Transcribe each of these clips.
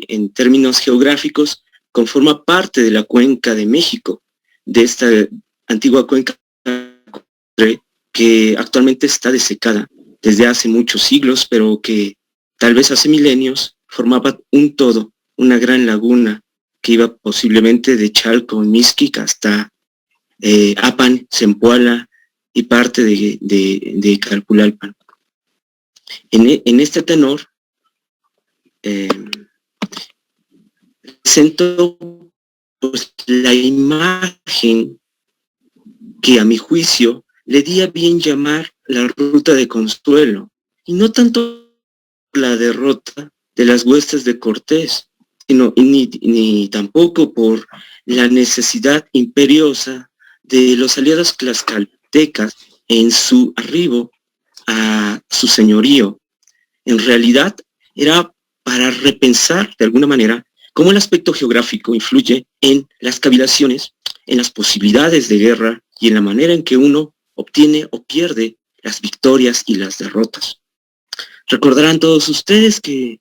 en términos geográficos, conforma parte de la Cuenca de México, de esta antigua cuenca que actualmente está desecada desde hace muchos siglos, pero que tal vez hace milenios formaba un todo, una gran laguna que iba posiblemente de Chalco, Mixquic, hasta Apan, Zempoala y parte de Calpulalpan. En este tenor, presento pues la imagen que a mi juicio le di a bien llamar la ruta de consuelo, y no tanto la derrota de las huestes de Cortés, sino ni tampoco por la necesidad imperiosa de los aliados tlaxcaltecas en su arribo a su señorío. En realidad era para repensar de alguna manera cómo el aspecto geográfico influye en las cavilaciones, en las posibilidades de guerra y en la manera en que uno obtiene o pierde las victorias y las derrotas. Recordarán todos ustedes que,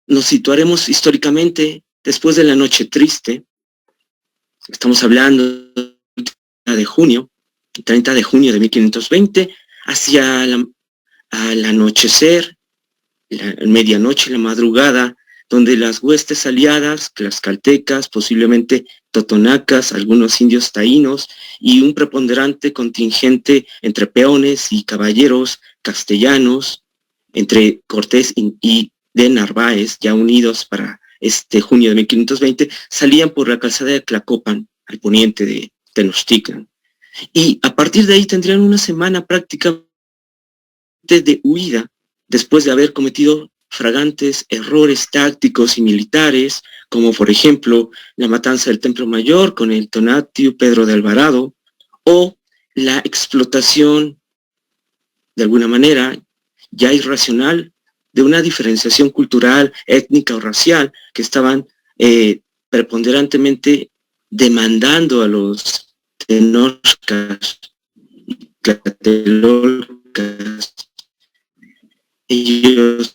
nos situaremos históricamente después de la Noche Triste. Estamos hablando de junio, 30 de junio de 1520, hacia al anochecer, la medianoche, la madrugada, donde las huestes aliadas, tlaxcaltecas, posiblemente totonacas, algunos indios taínos y un preponderante contingente entre peones y caballeros castellanos, entre Cortés y de Narváez, ya unidos para este junio de 1520, salían por la calzada de Tlacopan, al poniente de Tenochtitlan. Y a partir de ahí tendrían una semana prácticamente de huida, después de haber cometido flagrantes errores tácticos y militares, como por ejemplo la matanza del Templo Mayor con el Tonatiuh Pedro de Alvarado, o la explotación, de alguna manera, ya irracional, de una diferenciación cultural, étnica o racial que estaban preponderantemente demandando a los tenochcas, tlatelolcas. Ellos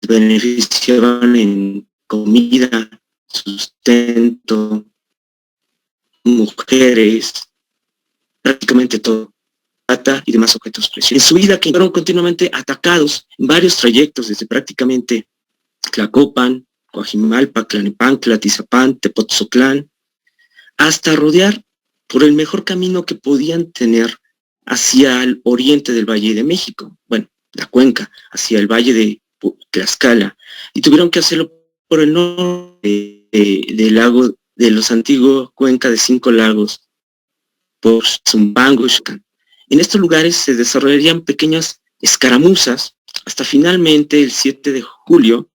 beneficiaban en comida, sustento, mujeres, prácticamente todo, plata y demás objetos preciosos. En su vida que fueron continuamente atacados en varios trayectos, desde prácticamente Tlacopan, Coajimalpa, Tlalnepantla, Tizapán, Tepoztlán, hasta rodear por el mejor camino que podían tener hacia el oriente del Valle de México, bueno, la cuenca, hacia el Valle de Tlaxcala, y tuvieron que hacerlo por el norte del lago, de los antiguos cuenca de 5 lagos, por Zumpango y Xucan. En estos lugares se desarrollarían pequeñas escaramuzas hasta finalmente el 7 de julio,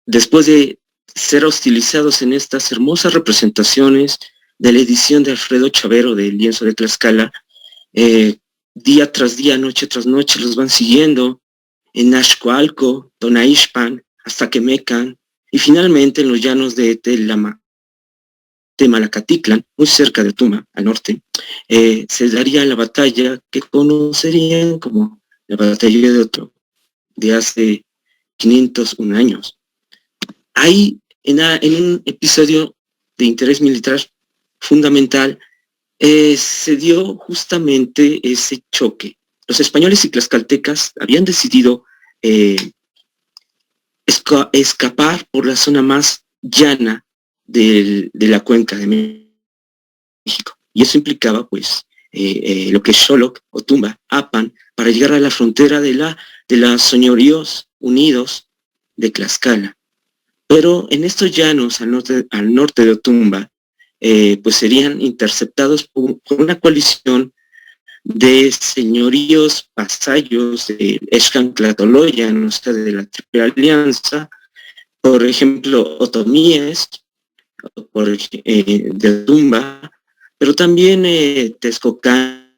después de ser hostilizados en estas hermosas representaciones de la edición de Alfredo Chavero del lienzo de Tlaxcala, día tras día, noche tras noche, los van siguiendo en Axcoalco, Tonaixpan, hasta Quemecan, y finalmente en los llanos de Temalacatitlan, muy cerca de Tuma, al norte, se daría la batalla que conocerían como la batalla de Otro, de hace 501 años. Ahí, en un episodio de interés militar fundamental, se dio justamente ese choque. Los españoles y tlaxcaltecas habían decidido escapar por la zona más llana de la cuenca de México. Y eso implicaba, pues, lo que es Xoloc, Otumba, Apan, para llegar a la frontera de los señoríos unidos de Tlaxcala. Pero en estos llanos al norte de Otumba, pues serían interceptados por una coalición de señoríos vasallos de Excan-Tlatoloyan, o sea, de la Triple Alianza, por ejemplo, otomíes, de Otumba, pero también Texcocan,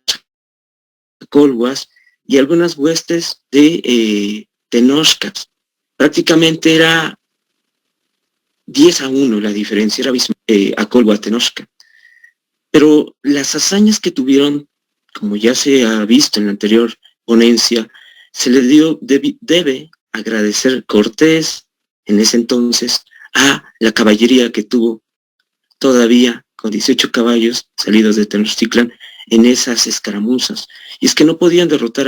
Colhuas y algunas huestes de tenochcas. Prácticamente era 10-1 la diferencia, era Acolhua, Tenochca. Pero las hazañas que tuvieron, como ya se ha visto en la anterior ponencia, se le debe agradecer Cortés en ese entonces a la caballería que tuvo todavía con 18 caballos salidos de Tenochtitlan en esas escaramuzas. Y es que no podían derrotar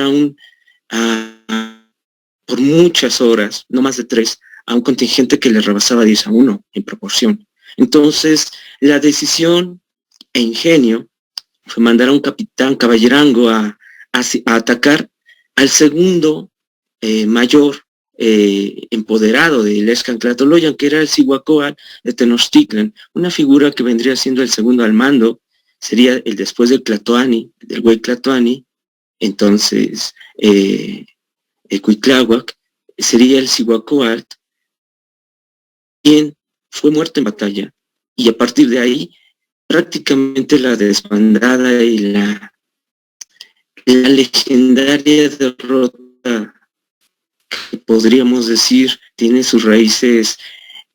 por muchas horas, no más de 3, a un contingente que le rebasaba 10-1 en proporción. Entonces, la decisión e ingenio fue mandar a un capitán caballerango a atacar al segundo mayor empoderado del Escanclatoloyan, que era el Cihuacóatl de Tenochtitlan, una figura que vendría siendo el segundo al mando, sería el después del Tlatoani, del güey Tlatoani, entonces Cuitláhuac, sería el Cihuacóatl, quien fue muerto en batalla, y a partir de ahí prácticamente la desbandada y la legendaria derrota, que podríamos decir, tiene sus raíces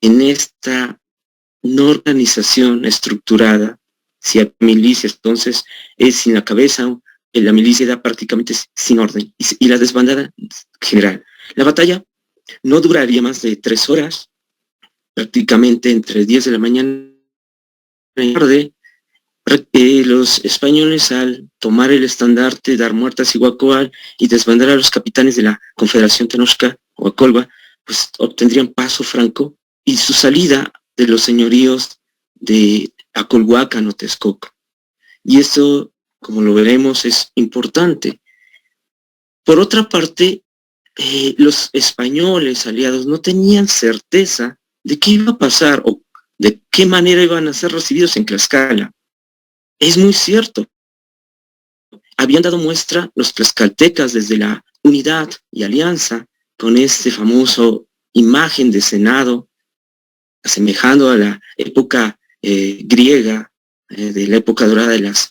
en esta no organización estructurada, si hay milicias, entonces es sin la cabeza, la milicia da prácticamente sin orden, y la desbandada general. La batalla no duraría más de 3 horas, prácticamente entre 10 de la mañana y tarde. Los españoles, al tomar el estandarte, dar muerte a Cihuacóatl y desbandar a los capitanes de la Confederación Tenochca o Acolba, pues obtendrían paso franco y su salida de los señoríos de Acolhuacan o Texcoco. Y esto, como lo veremos, es importante. Por otra parte, los españoles aliados no tenían certeza de qué iba a pasar o de qué manera iban a ser recibidos en Tlaxcala. Es muy cierto. Habían dado muestra los tlaxcaltecas desde la unidad y alianza con este famoso imagen de Senado, asemejando a la época griega, de la época dorada de las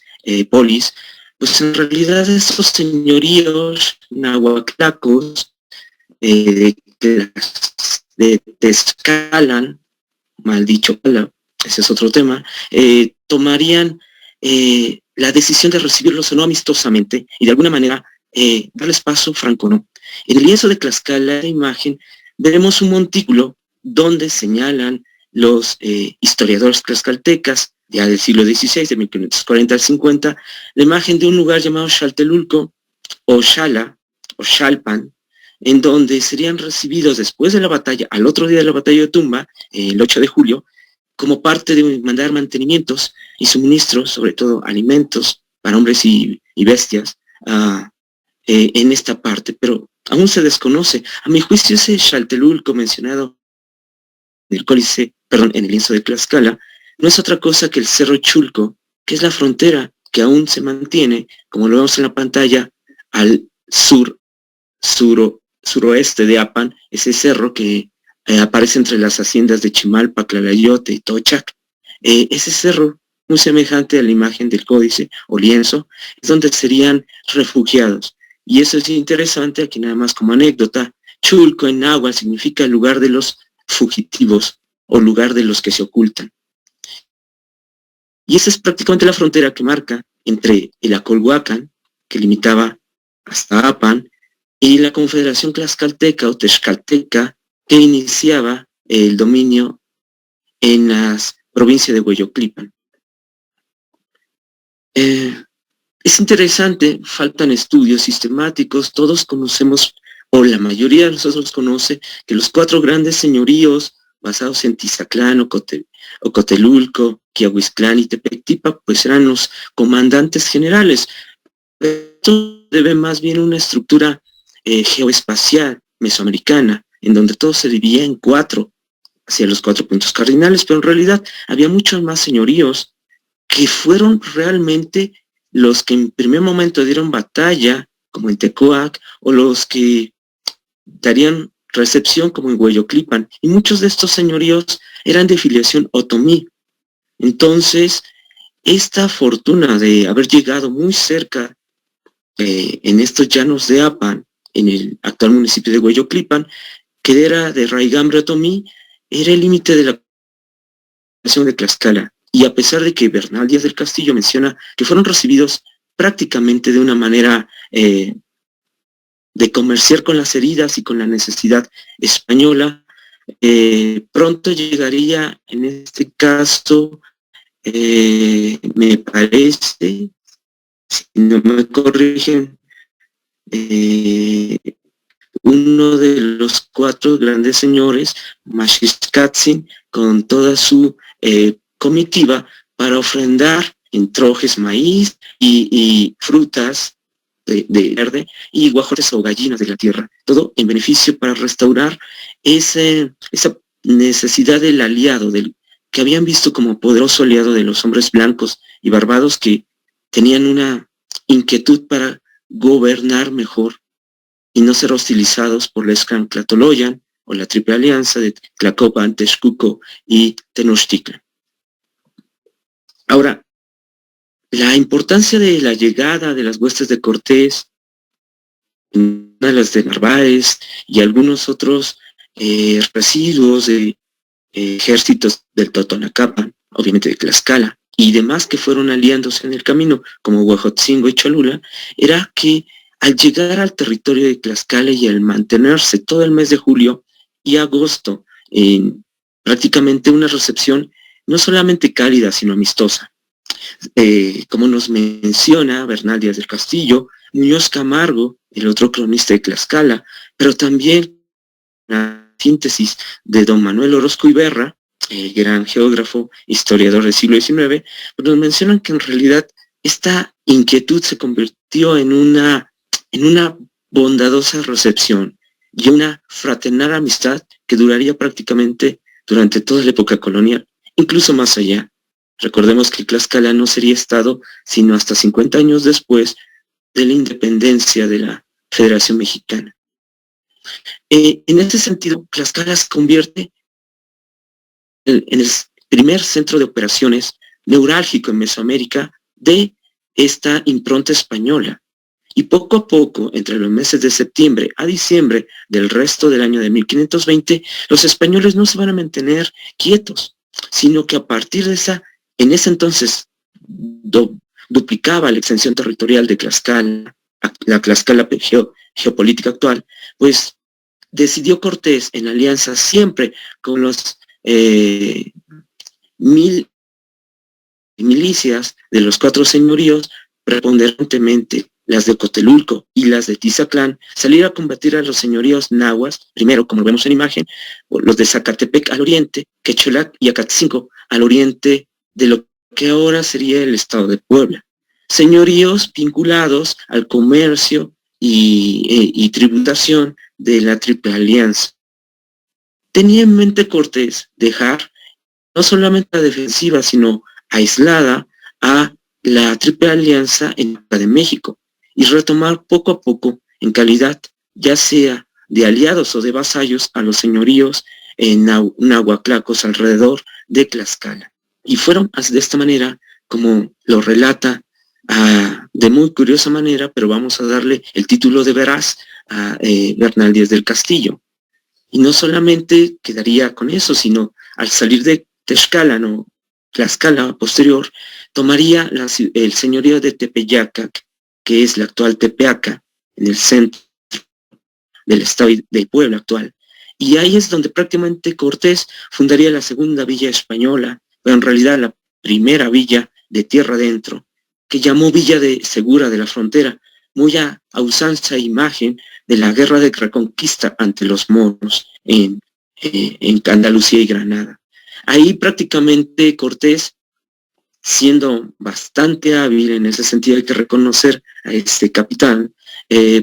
polis, pues en realidad esos señoríos nahuatlacos de Tezcalan, mal dicho, ese es otro tema, tomarían la decisión de recibirlos o no amistosamente y de alguna manera darles paso franco, ¿no? En el lienzo de Tlaxcala, la imagen, veremos un montículo donde señalan los historiadores tlaxcaltecas ya del siglo XVI, de 1540 al 50, la imagen de un lugar llamado Xaltelulco o Xala o Xalpan, en donde serían recibidos después de la batalla, al otro día de la batalla de Tumba, el 8 de julio, como parte de mandar mantenimientos y suministros, sobre todo alimentos para hombres y bestias, en esta parte, pero aún se desconoce. A mi juicio, ese Xaltelulco mencionado en el códice, perdón, en el lienzo de Tlaxcala, no es otra cosa que el Cerro Chulco, que es la frontera que aún se mantiene, como lo vemos en la pantalla, al suroeste de Apan, ese cerro que aparece entre las haciendas de Chimalpa, Tlalayote y Tochac. Ese cerro, muy semejante a la imagen del códice o lienzo, es donde serían refugiados. Y eso es interesante, aquí nada más como anécdota. Chulco en náhuatl significa lugar de los fugitivos o lugar de los que se ocultan. Y esa es prácticamente la frontera que marca entre el Acolhuacan, que limitaba hasta Apan, y la Confederación Tlaxcalteca o Texcalteca, que iniciaba el dominio en las provincias de Hueyotlipan. Es interesante, faltan estudios sistemáticos, todos conocemos, o la mayoría de nosotros conoce, que los 4 grandes señoríos basados en Tizaclán, Ocotelulco, Quiahuizclán y Tepectipa, pues eran los comandantes generales. Esto debe más bien una estructura geoespacial mesoamericana, en donde todo se dividía en 4, hacia los 4 puntos cardinales, pero en realidad había muchos más señoríos que fueron realmente los que en primer momento dieron batalla, como en Tecoac, o los que darían recepción, como en Hueyotlipan, y muchos de estos señoríos eran de filiación otomí. Entonces, esta fortuna de haber llegado muy cerca en estos llanos de Apan, en el actual municipio de Hueyotlipan, que era de raigambre otomí, era el límite de la nación de Tlaxcala. Y a pesar de que Bernal Díaz del Castillo menciona que fueron recibidos prácticamente de una manera de comerciar con las heridas y con la necesidad española, pronto llegaría, en este caso, me parece, si no me corrigen, uno de los 4 grandes señores, Mashiskatzin, con toda su comitiva, para ofrendar en trojes maíz y frutas de verde y guajotes o gallinas de la tierra, todo en beneficio para restaurar esa necesidad del aliado, que habían visto como poderoso aliado de los hombres blancos y barbados que tenían una inquietud para gobernar mejor y no ser hostilizados por la Escanclatoloyan o la Triple Alianza de Tlacopan, Texcoco y Tenochtitlan. Ahora, la importancia de la llegada de las huestes de Cortés, las de Narváez y algunos otros residuos de ejércitos del Totonacapan, obviamente de Tlaxcala, y demás que fueron aliándose en el camino, como Huejotzingo y Cholula, era que al llegar al territorio de Tlaxcala y al mantenerse todo el mes de julio y agosto en prácticamente una recepción no solamente cálida, sino amistosa. Como nos menciona Bernal Díaz del Castillo, Muñoz Camargo, el otro cronista de Tlaxcala, pero también la síntesis de don Manuel Orozco Iberra, el gran geógrafo, historiador del siglo XIX, nos mencionan que en realidad esta inquietud se convirtió en una bondadosa recepción y una fraternal amistad que duraría prácticamente durante toda la época colonial, incluso más allá. Recordemos que Tlaxcala no sería Estado sino hasta 50 años después de la independencia de la Federación Mexicana. En este sentido, Tlaxcala se convierte en el primer centro de operaciones neurálgico en Mesoamérica de esta impronta española. Y poco a poco, entre los meses de septiembre a diciembre del resto del año de 1520, los españoles no se van a mantener quietos, sino que a partir de en ese entonces duplicaba la extensión territorial de Tlaxcala, la Tlaxcala geopolítica actual, pues decidió Cortés, en alianza siempre con los milicias de los 4 señoríos, preponderantemente las de Cotelulco y las de Tizatlán, salir a combatir a los señoríos nahuas, primero, como vemos en imagen, los de Zacatepec al oriente, Quecholac y Acatzingo al oriente de lo que ahora sería el estado de Puebla. Señoríos vinculados al comercio y tributación de la Triple Alianza. Tenía en mente Cortés dejar no solamente la defensiva, sino aislada a la Triple Alianza en la Ciudad de México y retomar poco a poco, en calidad ya sea de aliados o de vasallos, a los señoríos nahuaclacos alrededor de Tlaxcala. Y fueron de esta manera como lo relata de muy curiosa manera, pero vamos a darle el título de veraz a Bernal Díaz del Castillo. Y no solamente quedaría con eso, sino al salir de Tlaxcala posterior, tomaría el señorío de Tepeyacac, que es la actual Tepeaca, en el centro del estado de Puebla actual. Y ahí es donde prácticamente Cortés fundaría la segunda villa española, pero en realidad la primera villa de tierra adentro, que llamó Villa de Segura de la Frontera, muy a usanza e imagen de la guerra de reconquista ante los moros en Andalucía y Granada. Ahí prácticamente Cortés, siendo bastante hábil en ese sentido, hay que reconocer a este capitán,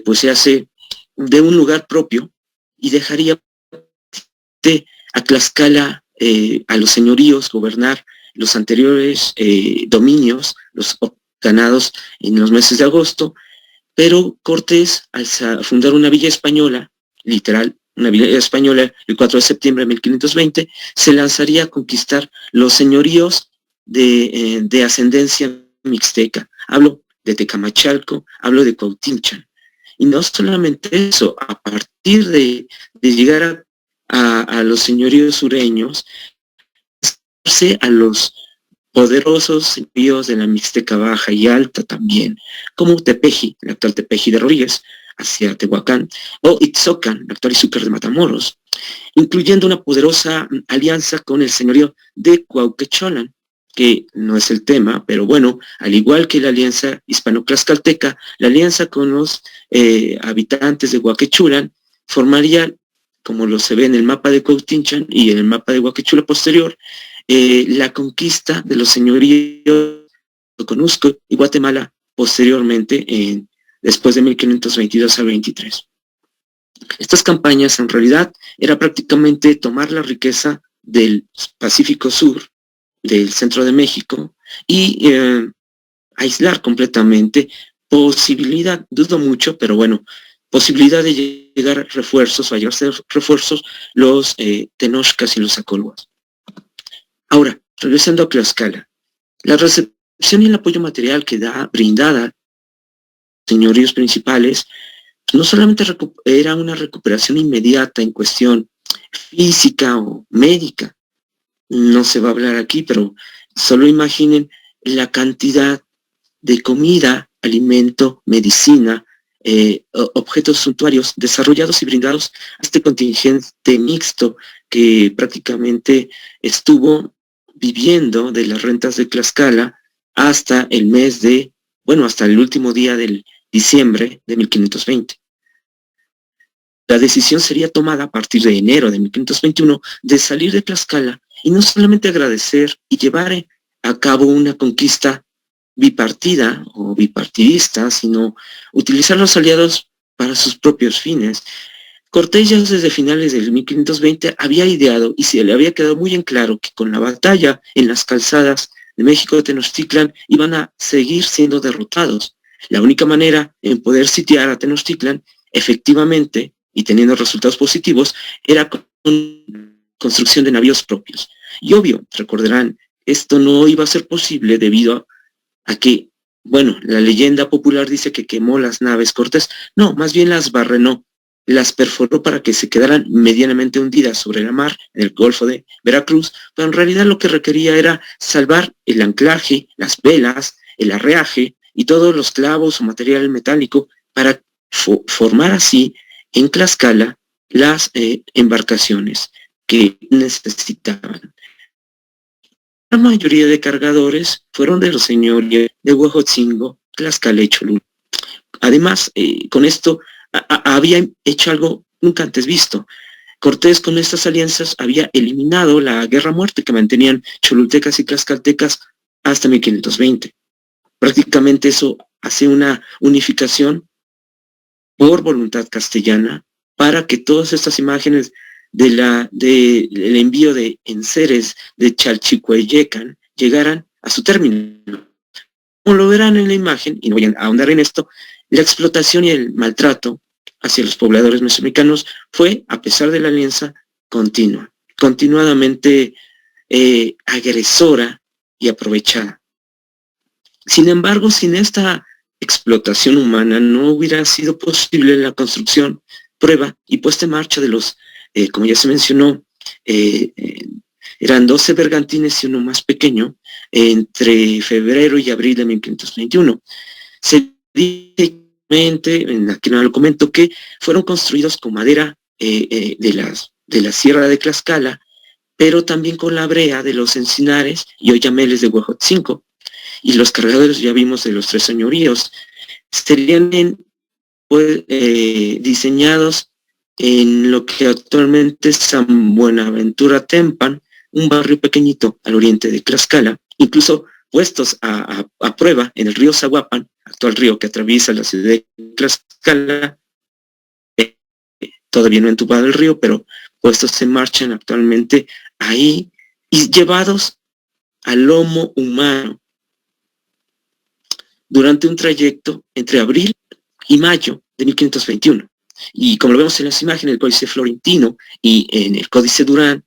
pues se hace de un lugar propio y dejaría a Tlaxcala, a los señoríos, gobernar los anteriores dominios, los ganados en los meses de agosto, pero Cortés, al fundar una villa española, literal, una villa española, el 4 de septiembre de 1520, se lanzaría a conquistar los señoríos de ascendencia mixteca. Hablo de Tecamachalco, hablo de Cuauhtinchan. Y no solamente eso, a partir de llegar a los señoríos sureños, a los poderosos señoríos de la Mixteca Baja y Alta también, como Tepeji, el actual Tepeji de Rodríguez, hacia Tehuacán, o Itzocan, la actual Izúcar de Matamoros, incluyendo una poderosa alianza con el señorío de Cuauhquecholan, que no es el tema, pero bueno, al igual que la alianza hispano-tlaxcalteca, la alianza con los habitantes de Huaquechulan formaría, como lo se ve en el mapa de Cuautinchan y en el mapa de Huaquechula posterior, la conquista de los señoríos de Conusco y Guatemala posteriormente, después de 1522 al 23. Estas campañas en realidad era prácticamente tomar la riqueza del Pacífico Sur, del centro de México, y aislar completamente, posibilidad, dudo mucho, pero bueno, posibilidad de llegar a refuerzos, o a llegarse a refuerzos, los tenochcas y los acolhuas. Ahora, regresando a Tlaxcala, la recepción y el apoyo material que brindada a los señoríos principales no solamente era una recuperación inmediata en cuestión física o médica, no se va a hablar aquí, pero solo imaginen la cantidad de comida, alimento, medicina, objetos suntuarios desarrollados y brindados a este contingente mixto que prácticamente estuvo viviendo de las rentas de Tlaxcala hasta el mes de, bueno, hasta el último día del diciembre de 1520. La decisión sería tomada a partir de enero de 1521 de salir de Tlaxcala y no solamente agradecer y llevar a cabo una conquista bipartida o bipartidista, sino utilizar los aliados para sus propios fines. Cortés ya desde finales del 1520 había ideado y se le había quedado muy en claro que con la batalla en las calzadas de México de Tenochtitlan iban a seguir siendo derrotados. La única manera en poder sitiar a Tenochtitlan efectivamente y teniendo resultados positivos era con construcción de navíos propios. Y obvio, recordarán, esto no iba a ser posible debido a que, bueno, la leyenda popular dice que quemó las naves Cortés. No, más bien las barrenó, las perforó para que se quedaran medianamente hundidas sobre la mar en el Golfo de Veracruz, pero en realidad lo que requería era salvar el anclaje, las velas, el arreaje y todos los clavos o material metálico para formar así en Tlaxcala las embarcaciones que necesitaban. La mayoría de cargadores fueron de los señores de Huejotzingo, Tlaxcala y Cholula. Además, con esto había hecho algo nunca antes visto. Cortés con estas alianzas había eliminado la guerra a muerte que mantenían cholultecas y tlaxcaltecas hasta 1520. Prácticamente eso hace una unificación por voluntad castellana para que todas estas imágenes del envío de enseres de Chalchihueyecan llegaran a su término. Como lo verán en la imagen, y no voy a ahondar en esto, la explotación y el maltrato hacia los pobladores mesoamericanos fue, a pesar de la alianza, continua, continuadamente agresora y aprovechada. Sin embargo, sin esta explotación humana no hubiera sido posible la construcción, prueba y puesta en marcha de los, como ya se mencionó, eran 12 bergantines y uno más pequeño, entre febrero y abril de 1521. Se dice, aquí no lo comento, que fueron construidos con madera de la Sierra de Tlaxcala, pero también con la brea de los encinares y oyameles de Huejotzingo. Y los cargadores, ya vimos, de los tres señoríos, serían diseñados en lo que actualmente es San Buenaventura Tempan, un barrio pequeñito al oriente de Tlaxcala, incluso puestos a prueba en el río Zaguapan, actual río que atraviesa la ciudad de Tlaxcala, todavía no entubado el río, pero puestos se marchan actualmente ahí y llevados al lomo humano durante un trayecto entre abril y mayo de 1521. Y como lo vemos en las imágenes del Códice Florentino y en el Códice Durán,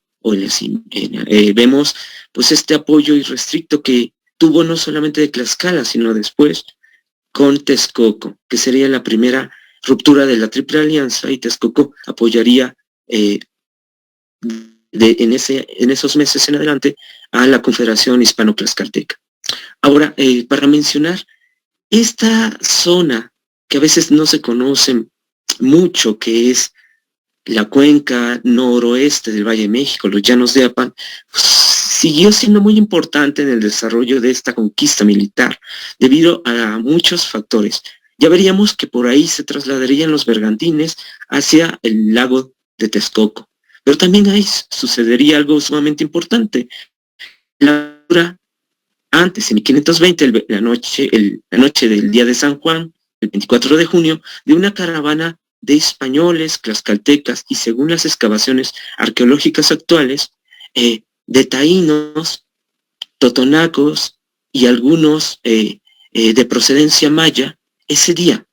vemos pues este apoyo irrestricto que tuvo no solamente de Tlaxcala, sino después con Texcoco, que sería la primera ruptura de la Triple Alianza, y Texcoco apoyaría en esos meses en adelante a la Confederación Hispano-Tlaxcalteca. Ahora, para mencionar esta zona que a veces no se conocen mucho, que es la cuenca noroeste del Valle de México, los llanos de Apan, pues, siguió siendo muy importante en el desarrollo de esta conquista militar, debido a muchos factores. Ya veríamos que por ahí se trasladarían los bergantines hacia el lago de Texcoco. Pero también ahí sucedería algo sumamente importante. La antes, en 1520, la noche del día de San Juan, el 24 de junio, de una caravana de españoles, tlaxcaltecas y, según las excavaciones arqueológicas actuales, de taínos, totonacos y algunos de procedencia maya, ese día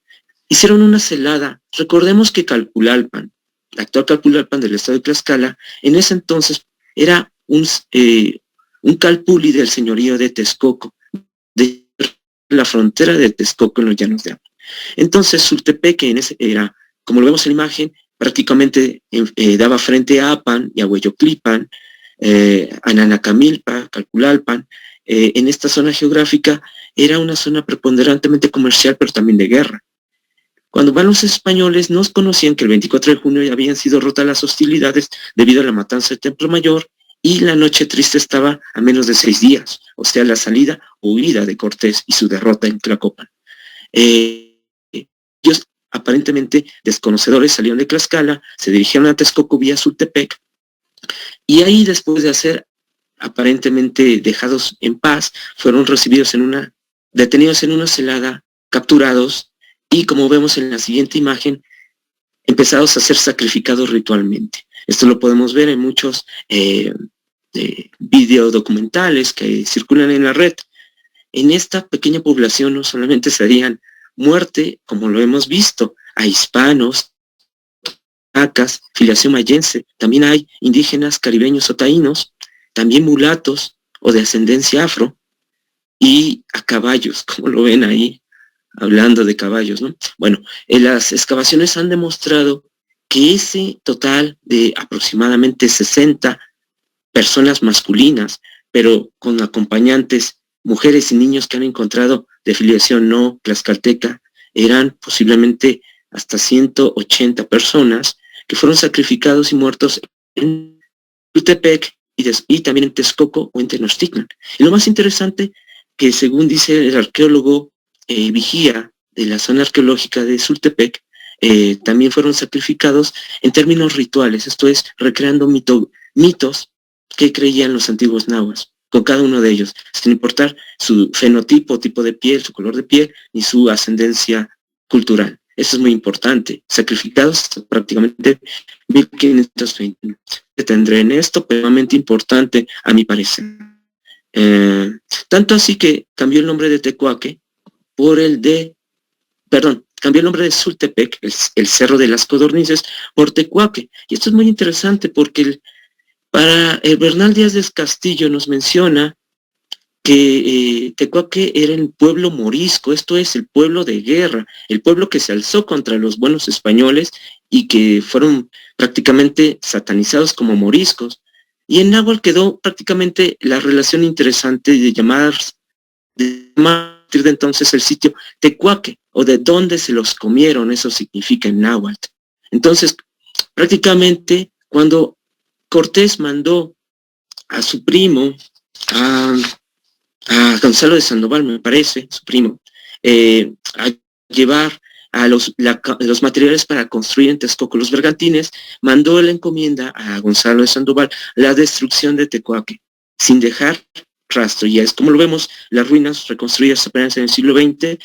hicieron una celada. Recordemos que Calpulalpan, la actual Calpulalpan del estado de Tlaxcala, en ese entonces era un calpulli del señorío de Texcoco, de la frontera de Texcoco en los llanos de Apan. Entonces Sultepec era, como lo vemos en la imagen, prácticamente daba frente a Apan y a Hueyoclipan, a Nanacamilpa, Calpulalpan. En esta zona geográfica era una zona preponderantemente comercial, pero también de guerra. Cuando van los españoles, nos conocían que el 24 de junio ya habían sido rotas las hostilidades debido a la matanza del Templo Mayor, y la noche triste estaba a menos de 6 días, o sea, la salida o huida de Cortés y su derrota en Tlacopan. Ellos, aparentemente desconocedores, salieron de Tlaxcala, se dirigieron a Texcoco vía Sultepec, y ahí, después de ser aparentemente dejados en paz, fueron recibidos detenidos en una celada, capturados, y, como vemos en la siguiente imagen, empezados a ser sacrificados ritualmente. Esto lo podemos ver en muchos videodocumentales que circulan en la red. En esta pequeña población no solamente serían muerte, como lo hemos visto, a hispanos, acas, filiación mayense, también hay indígenas caribeños o taínos, también mulatos o de ascendencia afro, y a caballos, como lo ven ahí, hablando de caballos, ¿no? Bueno, las excavaciones han demostrado que ese total de aproximadamente 60 personas masculinas, pero con acompañantes, mujeres y niños que han encontrado de filiación no tlaxcalteca, eran posiblemente hasta 180 personas que fueron sacrificados y muertos en Tultepec y también en Texcoco o en Tenochtitlan. Y lo más interesante, que según dice el arqueólogo Vigía de la zona arqueológica de Sultepec, también fueron sacrificados en términos rituales, esto es, recreando mitos que creían los antiguos nahuas, con cada uno de ellos, sin importar su fenotipo, tipo de piel, su color de piel, ni su ascendencia cultural. Eso es muy importante. Sacrificados prácticamente 1520. Tendré en esto, pero realmente importante a mi parecer. Tanto así que cambió el nombre de Tecuaque por cambió el nombre de Sultepec, el Cerro de las Codornices, por Tecuaque. Y esto es muy interesante porque para Bernal Díaz del Castillo nos menciona que Tecuaque era el pueblo morisco, esto es, el pueblo de guerra, el pueblo que se alzó contra los buenos españoles y que fueron prácticamente satanizados como moriscos. Y en náhuatl quedó prácticamente la relación interesante de llamar de entonces el sitio Tecuaque, o de dónde se los comieron, eso significa en náhuatl. Entonces, prácticamente cuando Cortés mandó a su primo, a Gonzalo de Sandoval, me parece, su primo, a llevar a los materiales para construir en Texcoco los bergantines, mandó la encomienda a Gonzalo de Sandoval la destrucción de Tecuaque, sin dejar rastro. Y es como lo vemos, las ruinas reconstruidas apenas en el siglo XX,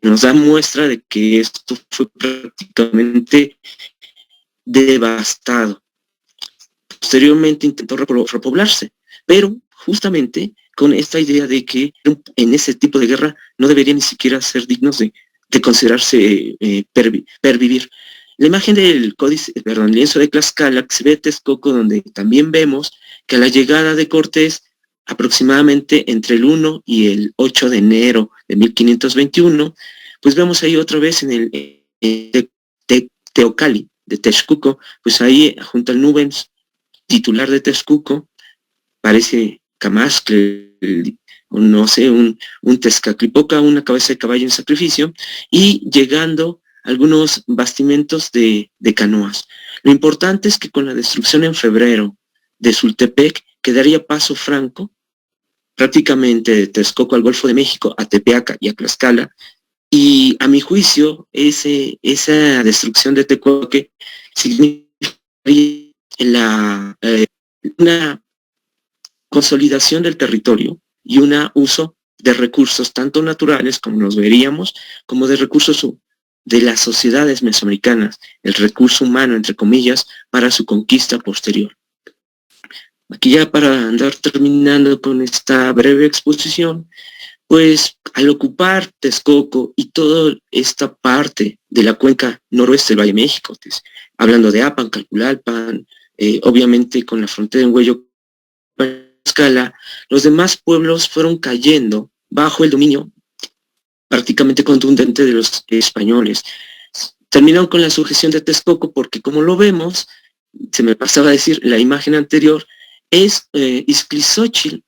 nos da muestra de que esto fue prácticamente devastado. Posteriormente intentó repoblarse, pero justamente con esta idea de que en ese tipo de guerra no deberían ni siquiera ser dignos de considerarse pervivir. La imagen del lienzo de Tlaxcala, que se ve Texcoco, donde también vemos que a la llegada de Cortés, aproximadamente entre el 1 y el 8 de enero de 1521, pues vemos ahí otra vez en el Teocalli de Texcoco, pues ahí junto al Nubens, titular de Texcoco, parece Camascle, no sé, un Tezcatlipoca, una cabeza de caballo en sacrificio, y llegando algunos bastimentos de canoas. Lo importante es que con la destrucción en febrero de Sultepec quedaría paso franco prácticamente de Texcoco al Golfo de México, a Tepeaca y a Tlaxcala, y a mi juicio esa destrucción de Tecoque significaría una consolidación del territorio y un uso de recursos tanto naturales, como los veríamos, como de recursos de las sociedades mesoamericanas, el recurso humano, entre comillas, para su conquista posterior. Aquí ya para andar terminando con esta breve exposición, pues al ocupar Texcoco y toda esta parte de la cuenca noroeste del Valle de México, pues, hablando de Apan, Calpulalpan, obviamente con la frontera en Huello, Tlaxcala, los demás pueblos fueron cayendo bajo el dominio prácticamente contundente de los españoles. Terminaron con la sujeción de Texcoco porque, como lo vemos, se me pasaba a decir, la imagen anterior es Ixtlilxóchitl,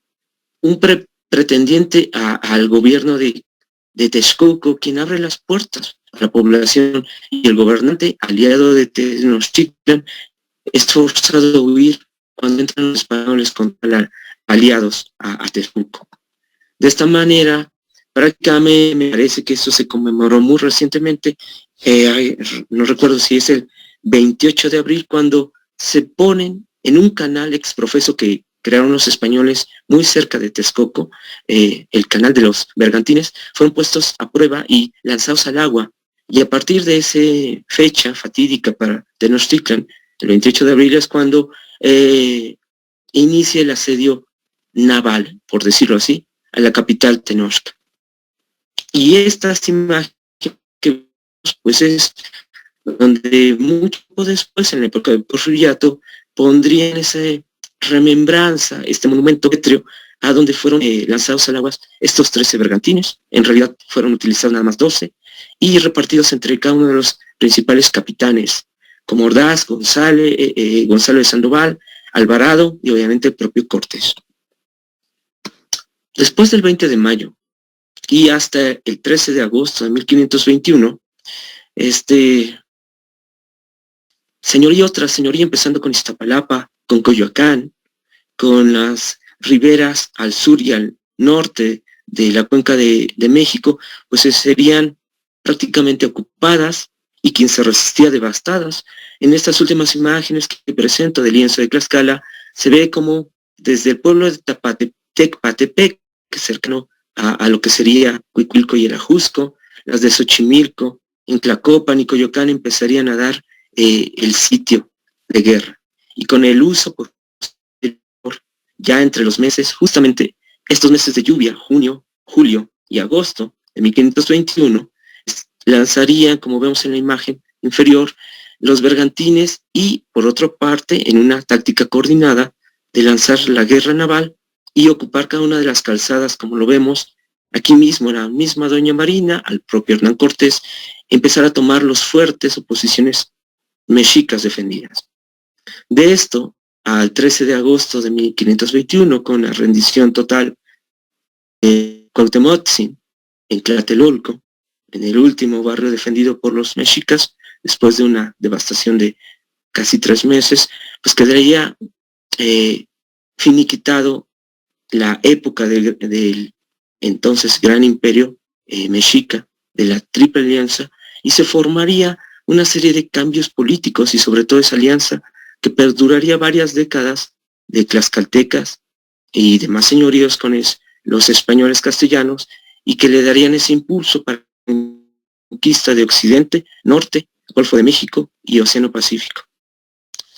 un pretendiente al gobierno de Texcoco, quien abre las puertas a la población, y el gobernante aliado de Tenochtitlan es forzado a huir cuando entran los españoles contra aliados a Texcoco. De esta manera, prácticamente me parece que esto se conmemoró muy recientemente, no recuerdo si es el 28 de abril, cuando se ponen en un canal exprofeso que crearon los españoles muy cerca de Texcoco, el canal de los Bergantines, fueron puestos a prueba y lanzados al agua. Y a partir de esa fecha fatídica para Tenochtitlan, el 28 de abril es cuando inicia el asedio naval, por decirlo así, a la capital Tenochtitlan. Y estas imágenes que pues es donde mucho después, en la época del Porfiriato, pondrían esa remembranza, este monumento pétreo, a donde fueron lanzados al agua estos 13 bergantines. En realidad fueron utilizados nada más 12, y repartidos entre cada uno de los principales capitanes, como Ordaz, Gonzalo de Sandoval, Alvarado y obviamente el propio Cortés. Después del 20 de mayo y hasta el 13 de agosto de 1521, señoría tras señoría, empezando con Iztapalapa, con Coyoacán, con las riberas al sur y al norte de la cuenca de México, pues serían prácticamente ocupadas, y quien se resistía, devastadas. En estas últimas imágenes que presento del lienzo de Tlaxcala, se ve como desde el pueblo de Tecpatepec, cercano a lo que sería Cuicuilco y el Ajusco, las de Xochimilco, en Tlacopan y Coyoacán empezarían a dar el sitio de guerra. Y con el uso ya entre los meses, justamente estos meses de lluvia, junio, julio y agosto de 1521, lanzarían, como vemos en la imagen inferior, los bergantines, y por otra parte, en una táctica coordinada de lanzar la guerra naval y ocupar cada una de las calzadas, como lo vemos aquí mismo, la misma Doña Marina, al propio Hernán Cortés, empezar a tomar los fuertes o posiciones mexicas defendidas. De esto al 13 de agosto de 1521, con la rendición total de Cuauhtemotzin en Tlatelolco, en el último barrio defendido por los mexicas, después de una devastación de casi 3 meses, pues quedaría finiquitado la época del entonces gran imperio mexica, de la Triple Alianza, y se formaría una serie de cambios políticos, y sobre todo esa alianza que perduraría varias décadas, de tlaxcaltecas y demás señoríos con los españoles castellanos, y que le darían ese impulso para la conquista de Occidente, Norte, Golfo de México y Océano Pacífico.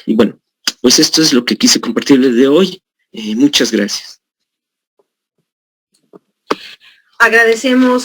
Y bueno, pues esto es lo que quise compartirles de hoy. Muchas gracias. Agradecemos